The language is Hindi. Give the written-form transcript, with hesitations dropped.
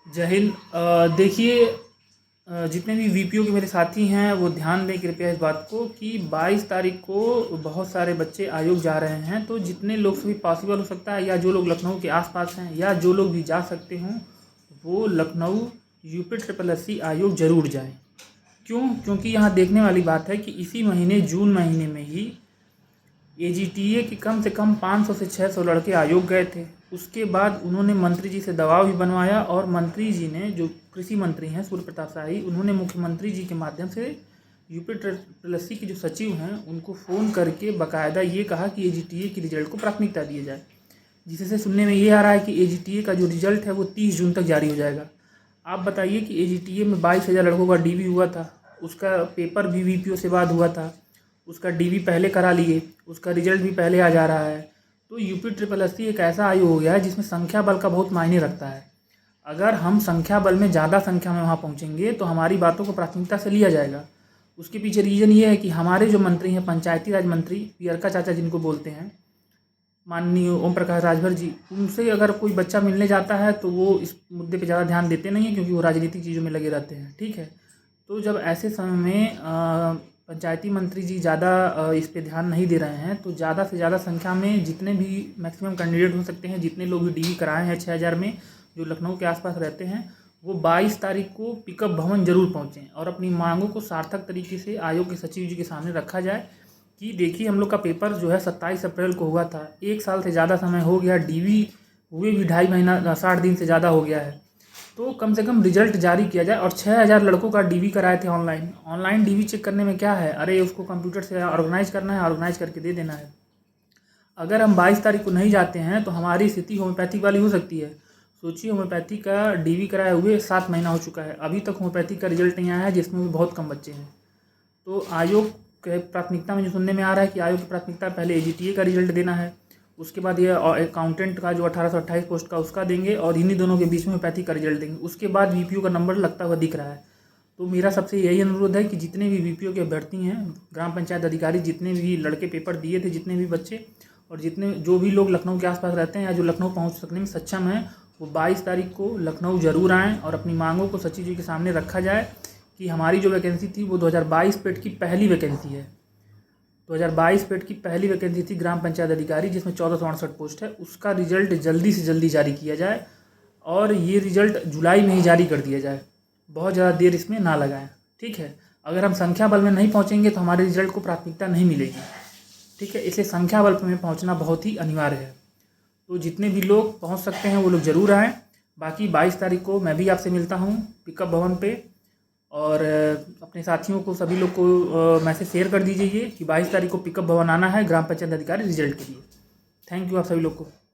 जय हिंद। देखिए, जितने भी वीपीओ के मेरे साथी हैं वो ध्यान दें कृपया इस बात को कि 22 तारीख को बहुत सारे बच्चे आयोग जा रहे हैं। तो जितने लोग से भी पॉसिबल हो सकता है या जो लोग लखनऊ के आसपास हैं या जो लोग भी जा सकते हों वो लखनऊ यूपी ट्रिपल एससी आयोग ज़रूर जाएं। क्यों? क्योंकि यहाँ देखने वाली बात है कि इसी महीने जून महीने में ही एजीटीए के कम से कम 500 से 600 लड़के आयोग गए थे। उसके बाद उन्होंने मंत्री जी से दबाव भी बनवाया और मंत्री जी ने, जो कृषि मंत्री हैं सूर्य प्रताप शाही, उन्होंने मुख्यमंत्री जी के माध्यम से यूपी ट्रिपल एससी के जो सचिव हैं उनको फ़ोन करके बाकायदा ये कहा कि एजीटीए की रिजल्ट को प्राथमिकता दी जाए। जिससे सुनने में ये आ रहा है कि एजीटीए का जो रिजल्ट है वो 30 जून तक जारी हो जाएगा। आप बताइए कि एजीटीए में 22,000 लड़कों का डीवी हुआ था, उसका पेपर भी वीपीओ से बाद हुआ था, उसका डीवी पहले करा लिए, उसका रिजल्ट भी पहले आ जा रहा है। तो यूपी ट्रिपल एससी एक ऐसा आयोग हो गया है जिसमें संख्या बल का बहुत मायने रखता है। अगर हम संख्या बल में ज़्यादा संख्या में वहाँ पहुँचेंगे तो हमारी बातों को प्राथमिकता से लिया जाएगा। उसके पीछे रीज़न ये है कि हमारे जो मंत्री हैं, पंचायती राज मंत्री पियरका चाचा जिनको बोलते हैं, माननीय ओम प्रकाश राजभर जी, उनसे अगर कोई बच्चा मिलने जाता है तो वो इस मुद्दे पे ज़्यादा ध्यान देते नहीं हैं क्योंकि वो राजनीतिक चीज़ों में लगे रहते हैं। ठीक है, तो जब ऐसे समय में पंचायती मंत्री जी ज़्यादा इस पे ध्यान नहीं दे रहे हैं तो ज़्यादा से ज़्यादा संख्या में जितने भी मैक्सिमम कैंडिडेट हो सकते हैं, जितने लोग भी डीवी कराए हैं 6,000 में, जो लखनऊ के आसपास रहते हैं, वो 22 तारीख को पिकअप भवन जरूर पहुँचें और अपनी मांगों को सार्थक तरीके से आयोग के सचिव जी के सामने रखा जाए कि देखिए हम लोग का पेपर जो है 27 अप्रैल को हुआ था, 1 साल से ज़्यादा समय हो गया, डीवी हुए भी 2.5 महीना 60 दिन से ज़्यादा हो गया है। तो कम से कम रिजल्ट जारी किया जाए। और 6,000 लड़कों का डीवी कराए थे ऑनलाइन डीवी चेक करने में क्या है, अरे उसको कंप्यूटर से ऑर्गेनाइज करना है, ऑर्गेनाइज करके दे देना है। अगर हम 22 तारीख को नहीं जाते हैं तो हमारी स्थिति होम्योपैथिक वाली हो सकती है। सोचिए, होम्योपैथी का डीवी कराए हुए 7 महीना हो चुका है, अभी तक होम्योपैथी का रिजल्ट नहीं आया है, जिसमें भी बहुत कम बच्चे हैं। तो आयोग के प्राथमिकता में जो सुनने में आ रहा है कि आयोग की प्राथमिकता पहले एजीटीए का रिजल्ट देना है, उसके बाद ये अकाउंटेंट का जो 1828 पोस्ट का उसका देंगे और इन्हीं दोनों के बीच में होम्योपैथी का रिजल्ट देंगे। उसके बाद वीपीओ का नंबर लगता हुआ दिख रहा है। तो मेरा सबसे यही अनुरोध है कि जितने भी वीपीओ के अभ्यर्थी हैं, ग्राम पंचायत अधिकारी, जितने भी लड़के पेपर दिए थे, जितने भी बच्चे और जितने जो भी लोग लखनऊ के आसपास रहते हैं या जो लखनऊ पहुंच सकने में सक्षम हैं, वो 22 तारीख को लखनऊ ज़रूर आएँ और अपनी मांगों को सचिव जी के सामने रखा जाए कि हमारी जो वैकेंसी थी वो 2022 पेड की पहली वैकेंसी है। 2022 पेड की पहली वैकेंसी थी ग्राम पंचायत अधिकारी, जिसमें 1468 पोस्ट है। उसका रिजल्ट जल्दी से जल्दी जारी किया जाए और ये रिजल्ट जुलाई में ही जारी कर दिया जाए, बहुत ज़्यादा देर इसमें ना लगाएं। ठीक है, अगर हम संख्या बल में नहीं पहुंचेंगे तो हमारे रिजल्ट को प्राथमिकता नहीं मिलेगी। ठीक है, इसलिए संख्या बल में पहुंचना बहुत ही अनिवार्य है। तो जितने भी लोग पहुंच सकते हैं वो लोग ज़रूर आएँ। बाकी 22 तारीख को मैं भी आपसे मिलता हूँ पिकअप भवन पे, और अपने साथियों को, सभी लोग को मैसेज शेयर कर दीजिए कि 22 तारीख को पिकअप भवन आना है ग्राम पंचायत अधिकारी रिजल्ट के लिए। थैंक यू आप सभी लोग को।